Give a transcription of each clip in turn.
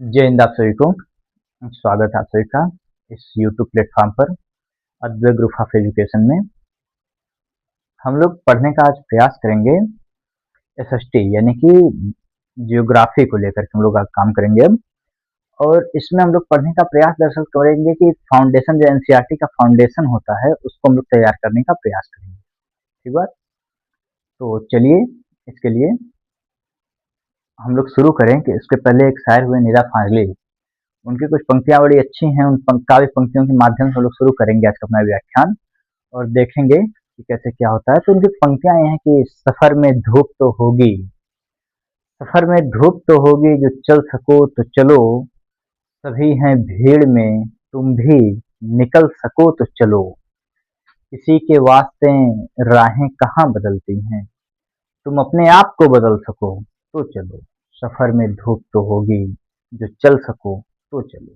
जय हिंद आप सभी को। स्वागत है आप सभी का इस यूट्यूब प्लेटफॉर्म पर अद्वैत ग्रुप ऑफ एजुकेशन में। हम लोग पढ़ने का आज प्रयास करेंगे एसएसटी यानी कि जियोग्राफी को लेकर के हम लोग आज काम करेंगे अब। और इसमें हम लोग पढ़ने का प्रयास दरअसल करेंगे कि फाउंडेशन जो एनसीईआरटी का फाउंडेशन होता है उसको हम लोग तैयार करने का प्रयास करेंगे। ठीक बात। तो चलिए इसके लिए हम लोग शुरू करें कि इसके पहले एक शायर हुए नीरा फाजली, उनकी कुछ पंक्तियां बड़ी अच्छी हैं। उन काव्य पंक्तियों के माध्यम से हम लोग शुरू करेंगे आज का अपना व्याख्यान और देखेंगे कि कैसे क्या होता है। तो उनकी पंक्तियां ये हैं कि सफर में धूप तो होगी, सफर में धूप तो होगी, जो चल सको तो चलो, सभी हैं भीड़ में तुम भी निकल सको तो चलो, किसी के वास्ते राहें कहाँ बदलती हैं, तुम अपने आप को बदल सको तो चलो, सफर में धूप तो होगी, जो चल सको तो चलो,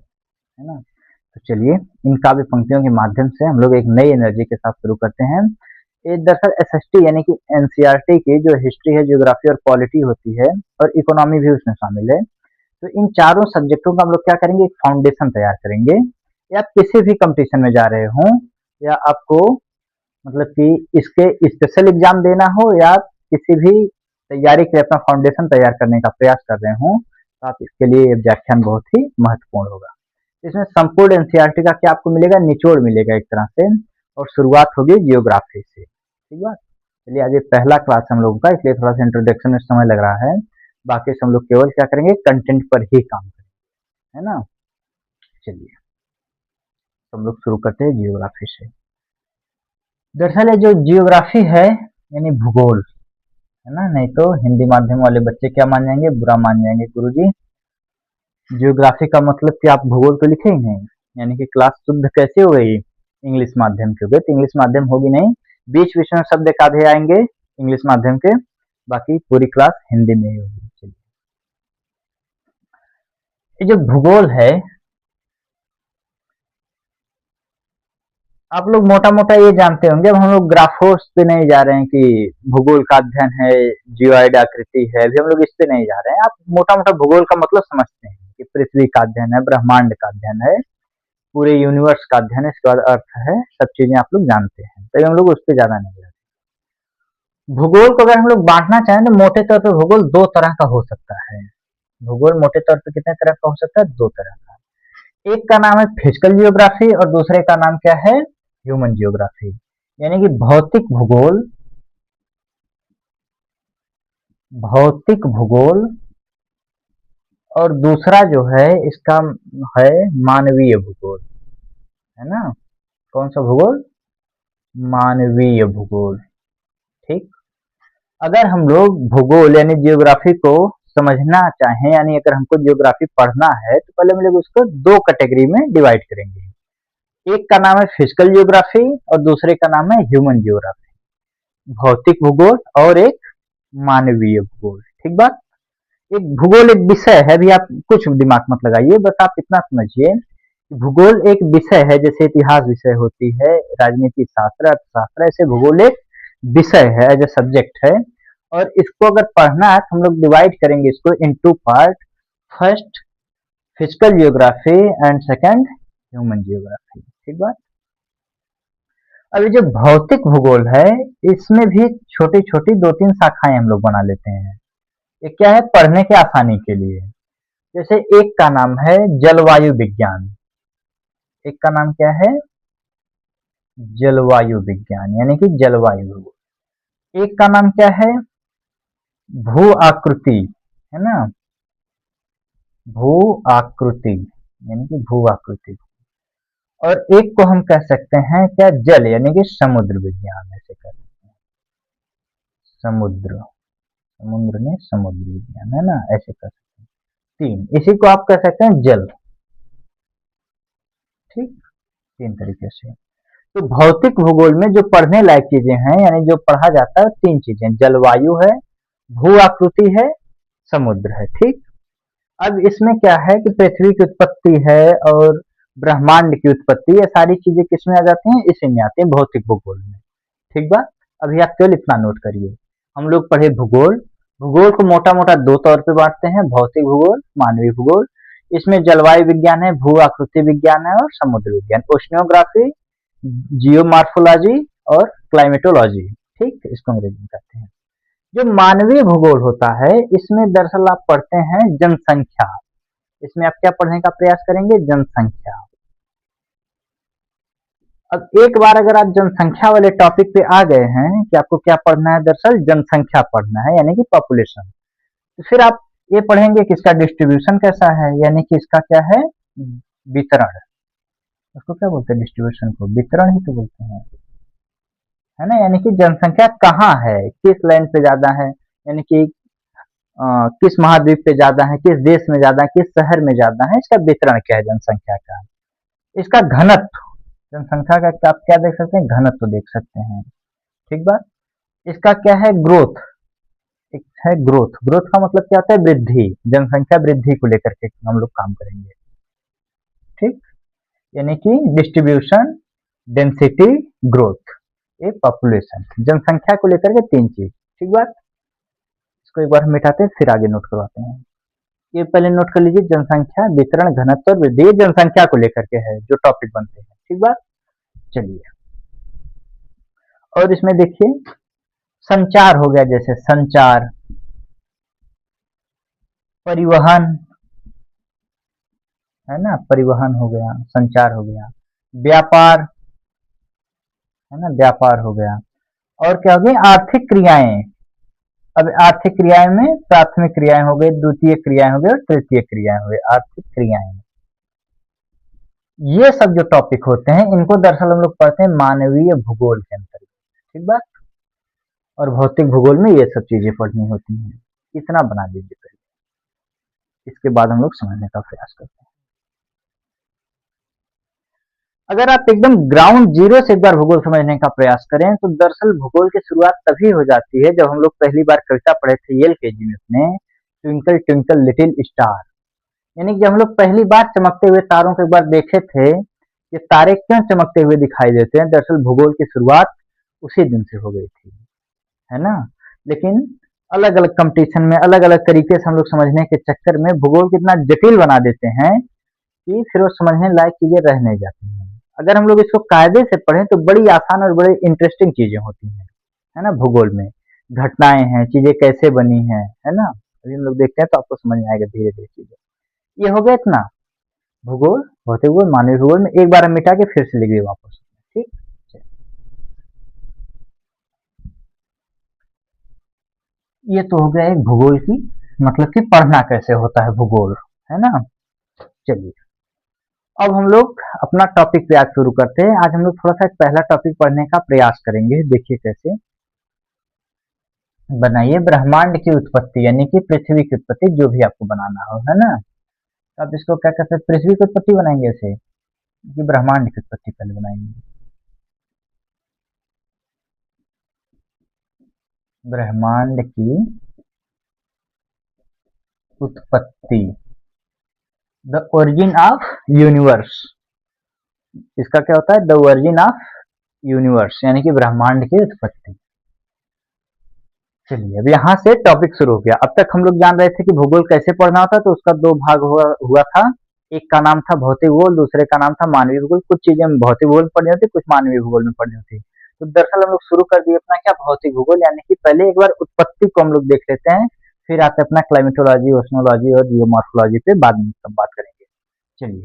है ना। तो चलिए इन काव्य पंक्तियों के माध्यम से हम लोग एक नई एनर्जी के साथ शुरू करते हैं। ये दरअसल एसएसटी यानी कि एनसीईआरटी की जो हिस्ट्री है, ज्योग्राफी और पॉलिटी होती है और इकोनॉमी भी उसमें शामिल है। तो इन चारों सब्जेक्टों का हम लोग क्या करेंगे, एक फाउंडेशन तैयार करेंगे। या आप किसी भी कंपटीशन में जा रहे हो या आपको मतलब कि इसके स्पेशल एग्जाम देना हो या किसी भी तैयारी के लिए अपना फाउंडेशन तैयार करने का प्रयास कर रहे हो, तो आप इसके लिए ये व्याख्यान बहुत ही महत्वपूर्ण होगा। इसमें संपूर्ण एनसीईआरटी का क्या आपको मिलेगा, निचोड़ मिलेगा एक तरह से। और शुरुआत होगी जियोग्राफी से। ठीक बात। चलिए आज ये पहला क्लास हम लोगों का, इसलिए थोड़ा सा इंट्रोडक्शन में समय लग रहा है। बाकी से हम लोग केवल क्या करेंगे, कंटेंट पर ही काम करेंगे, है ना। चलिए तो हम लोग शुरू करते हैं जियोग्राफी से। दरअसल ये जो जियोग्राफी है यानी भूगोल, है ना। नहीं तो हिंदी माध्यम वाले बच्चे क्या मान जाएंगे, बुरा मान जाएंगे, गुरुजी जियोग्राफी का मतलब कि आप भूगोल तो लिखे ही नहीं, यानी कि क्लास शुद्ध कैसे हो गई, इंग्लिश माध्यम की हो गई। तो इंग्लिश माध्यम होगी नहीं, बीच बीच में शब्द एक आधे आएंगे इंग्लिश माध्यम के, बाकी पूरी क्लास हिंदी में ही होगी। चलिए ये जो भूगोल है, आप लोग मोटा मोटा ये जानते होंगे। अब हम लोग ग्राफोस पे नहीं जा रहे हैं कि भूगोल का अध्ययन है, जियोइड आकृति है, अभी हम लोग इस पे नहीं जा रहे हैं। आप मोटा मोटा भूगोल का मतलब समझते हैं कि पृथ्वी का अध्ययन है, ब्रह्मांड का अध्ययन है, पूरे यूनिवर्स का अध्ययन है, इसके बाद अर्थ है, सब चीजें आप लोग जानते हैं। तो हम लोग उस पर ज्यादा नहीं जाते। भूगोल को अगर हम लोग बांटना चाहें तो मोटे तौर पर भूगोल दो तरह का हो सकता है। भूगोल मोटे तौर पर कितने तरह का हो सकता है, दो तरह का। एक का नाम है फिजिकल जियोग्राफी और दूसरे का नाम क्या है, ह्यूमन जियोग्राफी। यानी कि भौतिक भूगोल, भौतिक भूगोल, और दूसरा जो है इसका है मानवीय भूगोल, है ना। कौन सा भूगोल, मानवीय भूगोल। ठीक। अगर हम लोग भूगोल यानी जियोग्राफी को समझना चाहें, यानी अगर हमको जियोग्राफी पढ़ना है, तो पहले हम लोग उसको दो कैटेगरी में डिवाइड करेंगे। एक का नाम है फिजिकल जियोग्राफी और दूसरे का नाम है ह्यूमन जियोग्राफी। भौतिक भूगोल और एक मानवीय भूगोल। ठीक बात। एक भूगोल एक विषय है, अभी आप कुछ दिमाग मत लगाइए, बस आप इतना समझिए भूगोल एक विषय है, जैसे इतिहास विषय होती है, राजनीति शास्त्र, अर्थशास्त्र, ऐसे भूगोल एक विषय है, एज ए सब्जेक्ट है। और इसको अगर पढ़ना है तो हम लोग डिवाइड करेंगे इसको into part, first physical geography and second human geography. ठीक बात। अभी जो भौतिक भूगोल है, इसमें भी छोटी छोटी दो तीन शाखाएं हम लोग बना लेते हैं। ये क्या है, पढ़ने के आसानी के लिए। जैसे एक का नाम है जलवायु विज्ञान, एक का नाम क्या है, जलवायु विज्ञान यानी कि जलवायु भूगोल। एक का नाम क्या है, भू आकृति, है ना, भू आकृति यानी कि भू आकृति। और एक को हम कह सकते हैं क्या, जल यानी कि समुद्र विज्ञान, ऐसे कह सकते हैं, समुद्र, समुद्र में समुद्र विज्ञान, है ना, ऐसे कह सकते हैं। तीन, इसी को आप कह सकते हैं जल। ठीक, तीन तरीके से। तो भौतिक भूगोल में जो पढ़ने लायक चीजें हैं, यानी जो पढ़ा जाता है, तीन चीजें, जलवायु है, भू आकृति है, समुद्र है। ठीक। अब इसमें क्या है कि पृथ्वी की उत्पत्ति है और ब्रह्मांड की उत्पत्ति, ये सारी चीजें किसमें आ जाती हैं, इसी में आती हैं, भौतिक भूगोल में। ठीक बात। अभी आप केवल इतना नोट करिए, हम लोग पढ़े भूगोल। भूगोल को मोटा मोटा दो तौर पे बांटते हैं, भौतिक भूगोल, मानवीय भूगोल। इसमें जलवायु विज्ञान है, भू आकृति विज्ञान है और समुद्र विज्ञान, ओशनियोग्राफी, जियोमॉर्फोलॉजी और क्लाइमेटोलॉजी। ठीक, इसको अंग्रेजी में कहते हैं। जो मानवीय भूगोल होता है, इसमें दरअसल आप पढ़ते हैं जनसंख्या। इसमें आप क्या पढ़ने का प्रयास करेंगे? जनसंख्या। अब एक बार अगर आप जनसंख्या वाले टॉपिक पे आ गए हैं कि आपको क्या पढ़ना है, दरअसल जनसंख्या पढ़ना है, यानी कि पॉपुलेशन, तो फिर आप ये पढ़ेंगे कि इसका डिस्ट्रीब्यूशन कैसा है, यानी कि इसका क्या है, वितरण। उसको क्या बोलते हैं? डिस्ट्रीब्यूशन को वितरण ही तो बोलते हैं, है ना। यानी कि जनसंख्या कहाँ है, किस लैंड पे ज्यादा है, यानी कि किस महाद्वीप पे ज्यादा है, किस देश में ज्यादा है, किस शहर में ज्यादा है, इसका वितरण क्या है जनसंख्या का। इसका घनत्व, जनसंख्या का आप क्या देख सकते हैं? घनत्व देख सकते हैं। ठीक बात। इसका क्या है? ग्रोथ। एक है ग्रोथ। ग्रोथ का मतलब क्या होता है? वृद्धि। जनसंख्या वृद्धि को लेकर के हम लोग काम करेंगे। ठीक, यानी कि डिस्ट्रीब्यूशन, डेंसिटी, ग्रोथ, ये पॉपुलेशन, जनसंख्या को लेकर के तीन चीज। ठीक बात। इसको एक बार हम मिटाते हैं, फिर आगे नोट करवाते हैं। ये पहले नोट कर लीजिए, जनसंख्या, वितरण, घनत्व और वृद्धि, जनसंख्या को लेकर के है जो टॉपिक बनते हैं। ठीक बात। चलिए, और इसमें देखिए संचार हो गया, जैसे संचार, परिवहन, है ना, परिवहन हो गया, संचार हो गया, व्यापार, है ना, व्यापार हो गया, और क्या हो गई? आर्थिक क्रियाएं। अब आर्थिक क्रियाएं में प्राथमिक क्रियाएं हो गई, द्वितीय क्रियाएं हो गई और तृतीय क्रियाएं हो गई, आर्थिक क्रियाएं। ये सब जो टॉपिक होते हैं, इनको दरअसल हम लोग पढ़ते हैं मानवीय भूगोल के अंतर्गत। ठीक बात। और भौतिक भूगोल में ये सब चीजें पढ़नी होती हैं। इतना बना लीजिए पहले, इसके बाद हम लोग समझने का प्रयास करते हैं। अगर आप एकदम ग्राउंड जीरो से एक बार भूगोल समझने का प्रयास करें, तो दरअसल भूगोल की शुरुआत तभी हो जाती है जब हम लोग पहली बार कविता पढ़े थे एलकेजी में अपने, ट्विंकल ट्विंकल लिटिल स्टार। यानी कि जब हम लोग पहली बार चमकते हुए तारों को एक बार देखे थे, ये तारे क्यों चमकते हुए दिखाई देते हैं, दरअसल भूगोल की शुरुआत उसी दिन से हो गई थी, है ना। लेकिन अलग अलग कंपटीशन में अलग अलग तरीके से हम लोग समझने के चक्कर में भूगोल को इतना जटिल बना देते हैं कि फिर वो समझने लायक चीजें रह नहीं जाती हैं। अगर हम लोग इसको कायदे से पढ़ें तो बड़ी आसान और बड़ी इंटरेस्टिंग चीजें होती हैं, है ना। भूगोल में घटनाएं हैं, चीजें कैसे बनी हैं, है ना। अभी हम लोग देखते हैं तो आपको समझ में आएगा धीरे धीरे चीजें। ये हो गया इतना भूगोल, भौतिक भूगोल, मानवीय भूगोल में एक बार हम मिटा के फिर से लिख दिए वापस। ठीक, ये तो हो गया एक भूगोल की, मतलब कि पढ़ना कैसे होता है भूगोल, है ना। चलिए, अब हम लोग अपना टॉपिक पे आज शुरू करते हैं। आज हम लोग थोड़ा सा पहला टॉपिक पढ़ने का प्रयास करेंगे। देखिए कैसे बनाइए, ब्रह्मांड की उत्पत्ति, यानी कि पृथ्वी की उत्पत्ति, जो भी आपको बनाना हो, है ना। अब इसको क्या कहते हैं? पृथ्वी की उत्पत्ति बनाएंगे ऐसे, कि ब्रह्मांड की उत्पत्ति पहले बनाएंगे। ब्रह्मांड की उत्पत्ति, द ओरिजिन ऑफ यूनिवर्स। इसका क्या होता है? द ओरिजिन ऑफ यूनिवर्स, यानी कि ब्रह्मांड की उत्पत्ति। चलिए, अब यहाँ से टॉपिक शुरू हो गया। अब तक हम लोग जान रहे थे कि भूगोल कैसे पढ़ना होता है, तो उसका दो भाग हुआ था। एक का नाम था भौतिक भूगोल, दूसरे का नाम था मानवीय भूगोल। कुछ चीजें भौतिक भूगोल में पढ़नी होती, कुछ मानवीय भूगोल में पढ़नी होती। तो दरअसल हम लोग शुरू कर दिए अपना क्या, भौतिक भूगोल, यानी कि पहले एक बार उत्पत्ति को हम लोग देख लेते हैं, फिर आते अपना क्लाइमेटोलॉजी, ओशनोलॉजी और जियोमॉर्फोलॉजी पे बाद में सब बात करेंगे। चलिए,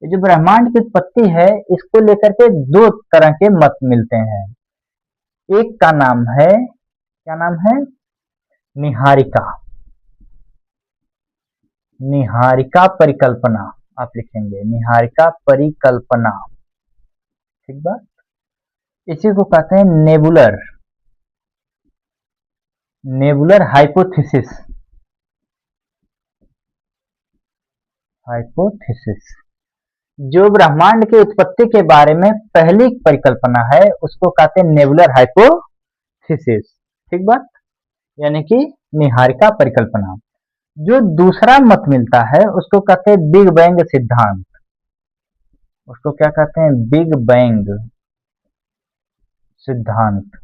ये जो ब्रह्मांड की उत्पत्ति है, इसको लेकर के दो तरह के मत मिलते हैं। एक का नाम है, क्या नाम है? निहारिका। निहारिका परिकल्पना, आप लिखेंगे निहारिका परिकल्पना। ठीक बात। इसी को कहते हैं नेबुलर, नेबुलर हाइपोथेसिस, हाइपोथेसिस। जो ब्रह्मांड की उत्पत्ति के बारे में पहली परिकल्पना है, उसको कहते हैं नेबुलर हाइपोथेसिस। ठीक बात, यानी कि निहारिका परिकल्पना। जो दूसरा मत मिलता है, उसको कहते हैं बिग बैंग सिद्धांत। उसको क्या कहते हैं? बिग बैंग सिद्धांत।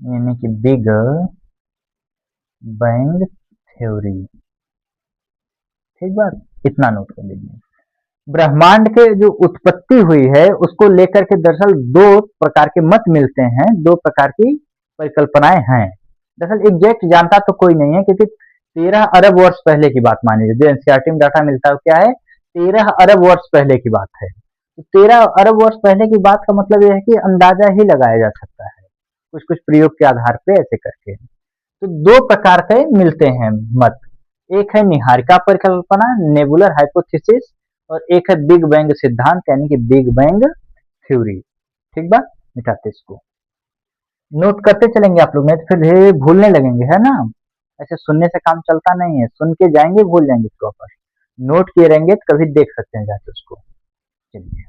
यानी कि बिग बैंग थ्योरी। ठीक बात, इतना नोट कर लीजिए। ब्रह्मांड के जो उत्पत्ति हुई है उसको लेकर के दरअसल दो प्रकार के मत मिलते हैं, दो प्रकार की परिकल्पनाएं हैं। दरअसल एग्जैक्ट जानता तो कोई नहीं है, क्योंकि 13 अरब वर्ष पहले की बात मानी जाए, जो एनसीईआरटी में डाटा मिलता है क्या है, 13 अरब वर्ष पहले की बात है। तो 13 अरब वर्ष पहले की बात का मतलब यह है कि अंदाजा ही लगाया जा सकता है कुछ कुछ प्रयोग के आधार पे ऐसे करके। तो दो प्रकार के मिलते हैं मत, एक है निहारिका परिकल्पना नेबुलर हाइपोथेसिस, और एक है बिग बैंग सिद्धांत यानी कि बिग बैंग थ्योरी। ठीक बात, मिटाते इसको, नोट करते चलेंगे आप लोग, नहीं तो फिर धीरे भूलने लगेंगे, है ना। ऐसे सुनने से काम चलता नहीं है, सुन के जाएंगे भूल जाएंगे प्रॉपर, नोट किए रहेंगे तो कभी देख सकते हैं जाके उसको। चलिए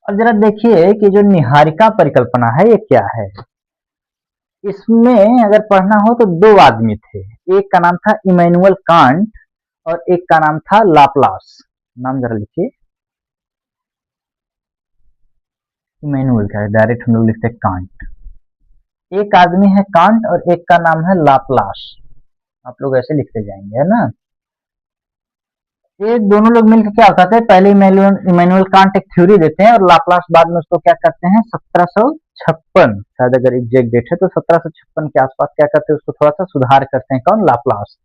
अब जरा देखिए कि जो निहारिका परिकल्पना है ये क्या है। इसमें अगर पढ़ना हो तो दो आदमी थे, एक का नाम था इमैनुअल कांट और एक का नाम था लाप्लास। नाम जरा लिखिए, इमैनुअल का डायरेक्ट हम लोग लिखते हैं कांट। एक आदमी है कांट और एक का नाम है लाप्लास, आप लोग ऐसे लिखते जाएंगे, है ना। ये दोनों लोग मिलकर क्या करते हैं, पहले इमैनुअल कांट एक थ्योरी देते हैं और लाप्लास बाद में उसको क्या करते हैं 1756, शायद अगर एग्जैक्ट डेट है तो 1756 के आसपास क्या करते हैं उसको थोड़ा सा सुधार करते हैं, कौन, लाप्लास,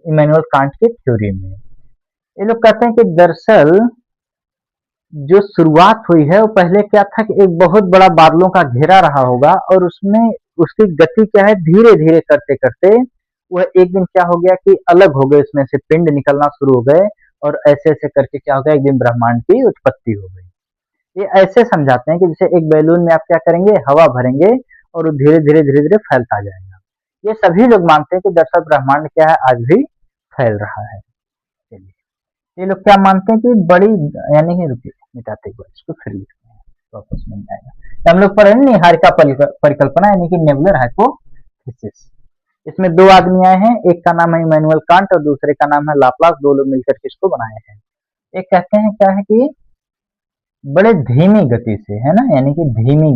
इमैनुअल कांट की थ्योरी में। ये लोग कहते हैं कि दरअसल जो शुरुआत हुई है वो पहले क्या था कि एक बहुत बड़ा बादलों का घेरा रहा होगा और उसमें उसकी गति क्या है, धीरे धीरे करते करते वह एक दिन क्या हो गया कि अलग हो गए, उसमें से पिंड निकलना शुरू हो गए और ऐसे ऐसे करके क्या हो गया, एक दिन ब्रह्मांड की उत्पत्ति हो गई। ये ऐसे समझाते हैं कि जैसे एक बैलून में आप क्या करेंगे, हवा भरेंगे और वो धीरे धीरे फैलता जाएगा। ये सभी लोग मानते हैं कि दरअसल ब्रह्मांड क्या है, आज भी फैल रहा है। चलिए ये लोग क्या मानते हैं कि बड़ी, यानी कि रुकिए मिटाते एक बार इसको फिर लिखते हैं वापस मिल जाएगा। तो हम लोग पढ़े निहारिका परिकल्पना यानी कि नेबुलर हाइपोथेसिस। इसमें दो आदमी आए हैं, एक का नाम है इमैनुअल कांट और दूसरे का नाम है लाप्लास, दो लोग मिलकर के इसको बनाए हैं। एक कहते हैं क्या है कि बड़े धीमी गति से, है ना, यानी कि धीमी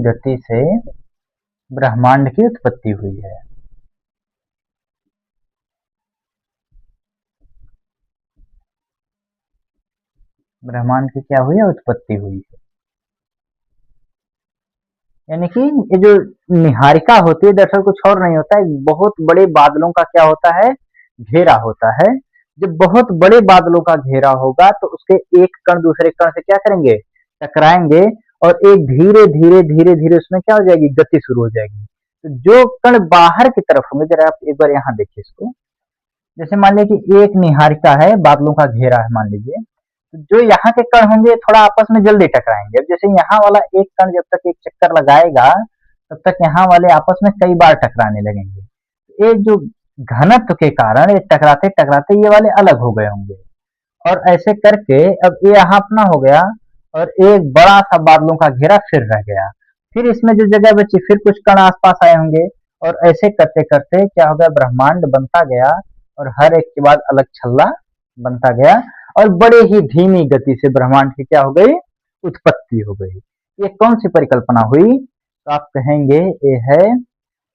गति से ब्रह्मांड की उत्पत्ति हुई है। ब्रह्मांड की क्या हुई है, उत्पत्ति हुई है। यानी कि ये जो निहारिका होती है दरअसल कुछ और नहीं होता है, बहुत बड़े बादलों का क्या होता है, घेरा होता है। जब बहुत बड़े बादलों का घेरा होगा तो उसके एक कण दूसरे कण से क्या करेंगे, टकराएंगे और एक धीरे धीरे उसमें क्या हो जाएगी, गति शुरू हो जाएगी। तो जो कण बाहर की तरफ होंगे, जरा आप एक बार यहाँ देखिए इसको, जैसे मान लीजिए कि एक निहारिका है, बादलों का घेरा है मान लीजिए, तो जो यहाँ के कण होंगे थोड़ा आपस में जल्दी टकराएंगे। अब जैसे यहाँ वाला एक कण जब तक एक चक्कर लगाएगा तब तक यहाँ वाले आपस में कई बार टकराने लगेंगे। एक जो घनत्व के कारण ये टकराते टकराते ये वाले अलग हो गए होंगे और ऐसे करके अब ये यहाँ अपना हो गया और एक बड़ा सा बादलों का घेरा फिर रह गया। फिर इसमें जो जगह बची फिर कुछ कण आसपास आए होंगे और ऐसे करते करते क्या हो गया, ब्रह्मांड बनता गया और हर एक के बाद अलग छल्ला बनता गया और बड़े ही धीमी गति से ब्रह्मांड की क्या हो गई, उत्पत्ति हो गई। ये कौन सी परिकल्पना हुई, तो आप कहेंगे ये है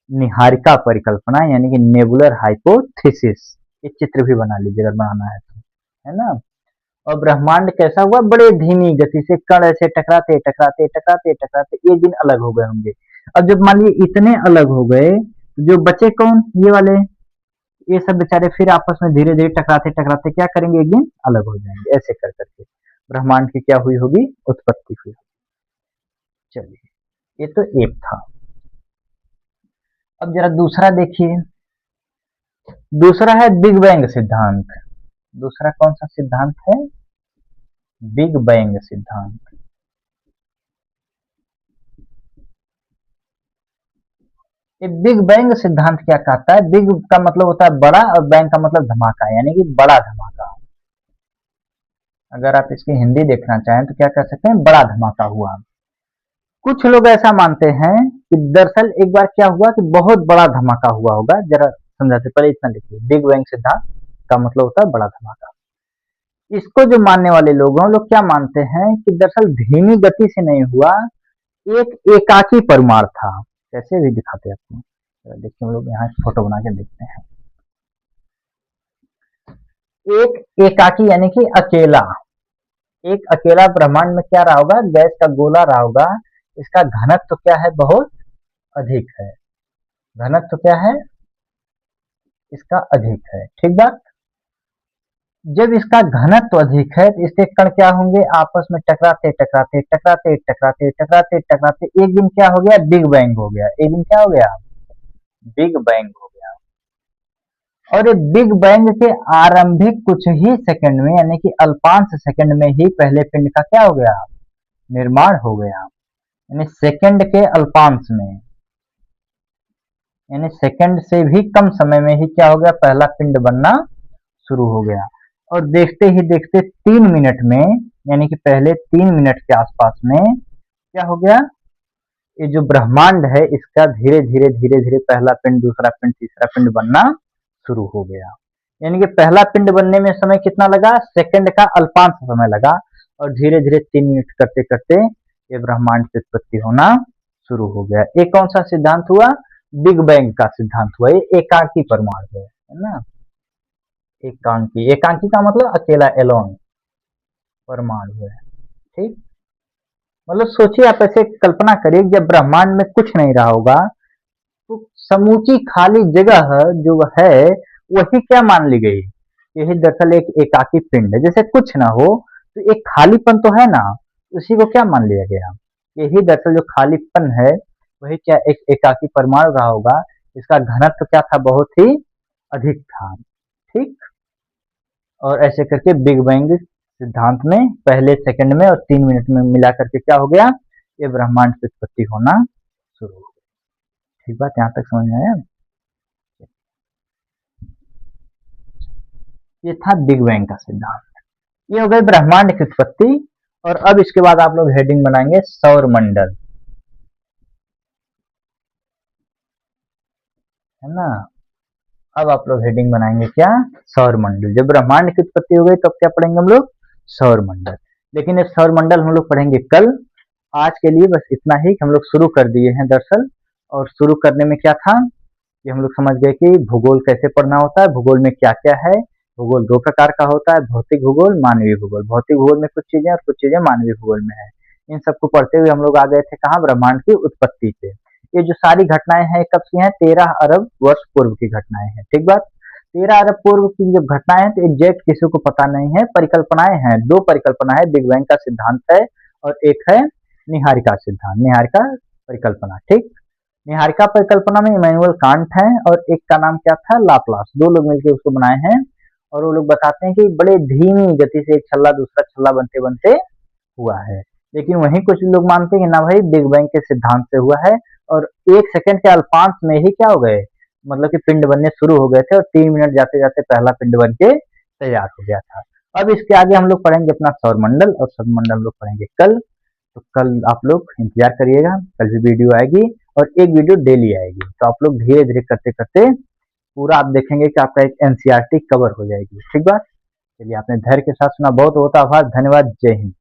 निहारिका परिकल्पना यानी कि नेबुलर हाइपोथेसिस। ये चित्र भी बना लीजिए अगर बनाना है तो, है ना। और ब्रह्मांड कैसा हुआ, बड़े धीमी गति से कण ऐसे टकराते टकराते टकराते टकराते एक दिन अलग हो गए होंगे। अब जब मान लीजिए इतने अलग हो गए तो जो बचे कौन, ये वाले, ये सब बेचारे फिर आपस में धीरे धीरे टकराते टकराते क्या करेंगे, एक दिन अलग हो जाएंगे। ऐसे कर करके ब्रह्मांड की क्या हुई होगी, उत्पत्ति हुई। चलिए ये तो एक था। अब जरा दूसरा देखिए, दूसरा है बिग बैंग सिद्धांत। दूसरा कौन सा सिद्धांत है, बिग बैंग सिद्धांत। ये बिग बैंग सिद्धांत क्या कहता है, बिग का मतलब होता है बड़ा और बैंग का मतलब धमाका, यानी कि बड़ा धमाका। अगर आप इसकी हिंदी देखना चाहें तो क्या कह सकते हैं, बड़ा धमाका हुआ। कुछ लोग ऐसा मानते हैं कि दरअसल एक बार क्या हुआ कि बहुत बड़ा धमाका हुआ होगा। जरा समझाते, पहले इतना लिखिए, बिग बैंग सिद्धांत का मतलब होता है बड़ा धमाका। इसको जो मानने वाले लोग हैं वो लोग क्या मानते हैं कि दरअसल धीमी गति से नहीं हुआ, एक एकाकी परमाणु था। कैसे भी दिखाते हैं आपको, देखिए हम लोग यहाँ फोटो बना के देखते हैं। एक एकाकी यानी कि अकेला, एक अकेला ब्रह्मांड में क्या रहा होगा, गैस का गोला रहा होगा। इसका घनत्व तो क्या है, बहुत अधिक है। घनत्व तो क्या है, इसका अधिक है। ठीक बात। जब इसका घनत्व अधिक है तो इसके कण क्या होंगे, आपस में टकराते टकराते टकराते टकराते टकराते टकराते एक दिन क्या हो गया, बिग बैंग हो गया। एक दिन क्या हो गया, बिग बैंग हो गया। और ये बिग बैंग के आरंभिक कुछ ही सेकंड में, यानी कि अल्पांश सेकंड में ही पहले पिंड का क्या हो गया, निर्माण हो गया। यानी सेकंड के अल्पांश में, यानी सेकंड से भी कम समय में ही क्या हो गया, पहला पिंड बनना शुरू हो गया। और देखते ही देखते 3 मिनट में, यानी कि पहले 3 मिनट के आसपास में क्या हो गया, ये जो ब्रह्मांड है इसका धीरे धीरे धीरे धीरे पहला पिंड, दूसरा पिंड, तीसरा पिंड बनना शुरू हो गया। यानी कि पहला पिंड बनने में समय कितना लगा, सेकंड का अल्पांश समय लगा। और धीरे धीरे 3 मिनट करते करते ये ब्रह्मांड की उत्पत्ति होना शुरू हो गया। एक कौन सा सिद्धांत हुआ, बिग बैंग का सिद्धांत हुआ। ये एकाकी परमाणु है ना, एकांकी। एकांकी का मतलब अकेला, एलोन परमाणु है। ठीक, मतलब सोचिए, आप ऐसे कल्पना करिए, जब ब्रह्मांड में कुछ नहीं रहा होगा तो समूची खाली जगह जो है वही क्या मान ली गई, यही दरअसल एक एकाकी पिंड है। जैसे कुछ ना हो तो एक खालीपन तो है ना, उसी को क्या मान लिया गया, यही दरअसल जो खालीपन है वही क्या एक एकाकी परमाणु रहा होगा। इसका घनत्व क्या था, बहुत ही अधिक था। ठीक, और ऐसे करके बिग बैंग सिद्धांत में पहले सेकंड में और 3 मिनट में मिला करके क्या हो गया, ये ब्रह्मांड की उत्पत्ति होना शुरू हो गई। ठीक बात, यहाँ तक समझ में आया। ये था बिग बैंग का सिद्धांत। ये हो गई ब्रह्मांड की उत्पत्ति। और अब इसके बाद आप लोग हेडिंग बनाएंगे सौर मंडल, है ना। अब आप लोग हेडिंग बनाएंगे क्या, सौर मंडल। जब ब्रह्मांड की उत्पत्ति हो गई तब क्या पढ़ेंगे हम लोग, सौर मंडल। लेकिन ये सौर मंडल हम लोग पढ़ेंगे कल। आज के लिए बस इतना ही हम लोग शुरू कर दिए हैं दरअसल। और शुरू करने में क्या था कि हम लोग समझ गए कि भूगोल कैसे पढ़ना होता है, भूगोल में क्या क्या है। भूगोल 2 प्रकार का होता है, भौतिक भूगोल, मानवीय भूगोल। भौतिक भूगोल में कुछ चीजें और कुछ चीजें मानवीय भूगोल में है। इन सबको पढ़ते हुए हम लोग आ गए थे कहाँ, ब्रह्मांड की उत्पत्ति पे। ये जो सारी घटनाएं हैं कब की हैं, 13 अरब वर्ष पूर्व की घटनाएं हैं। ठीक बात, 13 अरब पूर्व की जब घटनाएं हैं तो एग्जैक्ट किसी को पता नहीं है, परिकल्पनाएं हैं। 2 परिकल्पना है, बिग बैंग का सिद्धांत है और एक है निहारिका सिद्धांत, निहारिका परिकल्पना। ठीक, निहारिका परिकल्पना में इमैनुअल कांट है और एक का नाम क्या था, लाप्लास। 2 लोग मिलकर उसको बनाए हैं। और वो लोग बताते हैं कि बड़े धीमी गति से एक छल्ला दूसरा छल्ला बनते बनते हुआ है। लेकिन वहीं कुछ लोग मानते हैं कि ना भाई, बिग बैंग के सिद्धांत से हुआ है। और 1 सेकंड के अल्पांश में ही क्या हो गए, मतलब कि पिंड बनने शुरू हो गए थे और 3 मिनट जाते जाते पहला पिंड बन के तैयार हो गया था। अब इसके आगे हम लोग पढ़ेंगे अपना सौर मंडल, और सौर मंडल हम लोग पढ़ेंगे कल। तो कल आप लोग इंतजार करिएगा, कल भी वीडियो आएगी और एक वीडियो डेली आएगी। तो आप लोग धीरे धीरे करते करते पूरा आप देखेंगे कि आपका एक एनसीईआरटी कवर हो जाएगी। ठीक बात, चलिए आपने धैर्य के साथ सुना, बहुत बहुत आभार, धन्यवाद, जय हिंद।